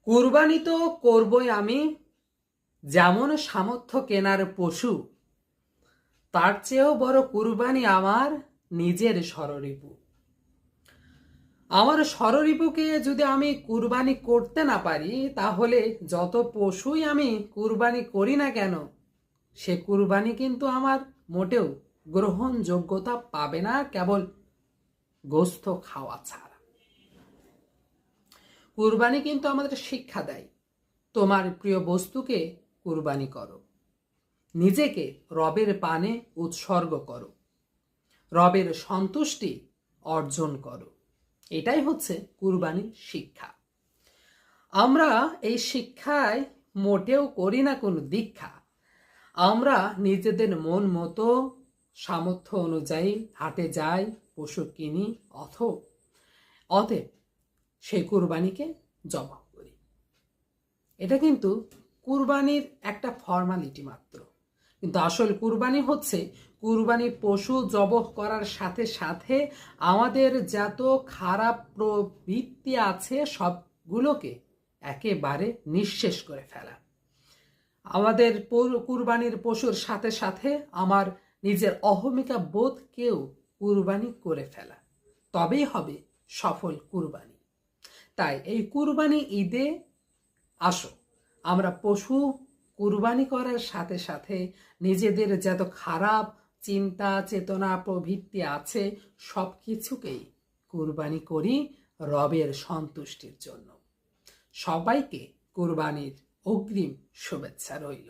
কুরবানি তো করবই আমি, যেমন সামর্থ্য কেনার পশু, তার চেয়েও বড় কুরবানি আমার নিজের ষড়রিপু। আমার ষড়রিপুকে যদি আমি কুরবানি করতে না পারি, তাহলে যত পশুই আমি কুরবানি করি না কেন, সে কুরবানি কিন্তু আমার মোটেও গ্রহণযোগ্যতা পাবে না, কেবল গোস্ত খাওয়া ছাড়া। কুরবানি কিন্তু আমাদের শিক্ষা দেয়, তোমার প্রিয় বস্তুকে কুরবানি করো, নিজেকে রবের পানে উৎসর্গ করো, রবের সন্তুষ্টি অর্জন করো। এটাই হচ্ছে কুরবানির শিক্ষা। আমরা এই শিক্ষায় মোটেও করি না কোনো দীক্ষা। আমরা নিজেদের মন মতো সামর্থ্য অনুযায়ী হাটে যাই, পশু কিনি, অতএব সেই কুরবানিকে জবাব করি। এটা কিন্তু কুরবানির একটা ফর্মালিটি মাত্র, কিন্তু আসল কুরবানি হচ্ছে কুরবানি পশু জবহ করার সাথে সাথে আমাদের যত খারাপ প্রবৃত্তি আছে সবগুলোকে একেবারে নিঃশেষ করে ফেলা। আমাদের কুরবানির পশুর সাথে সাথে আমার নিজের অহমিকা বোধকেও কুরবানি করে ফেলা, তবেই হবে সফল কুরবানি। তাই এই কুরবানি ঈদে আসো, আমরা পশু কুরবানি করার সাথে সাথে নিজেদের যত খারাপ চিন্তা চেতনা প্রবৃত্তি আছে সব কিছুকেই কুরবানি করি রবের সন্তুষ্টির জন্য। সবাইকে কুরবানির অগ্রিম শুভেচ্ছা রইল।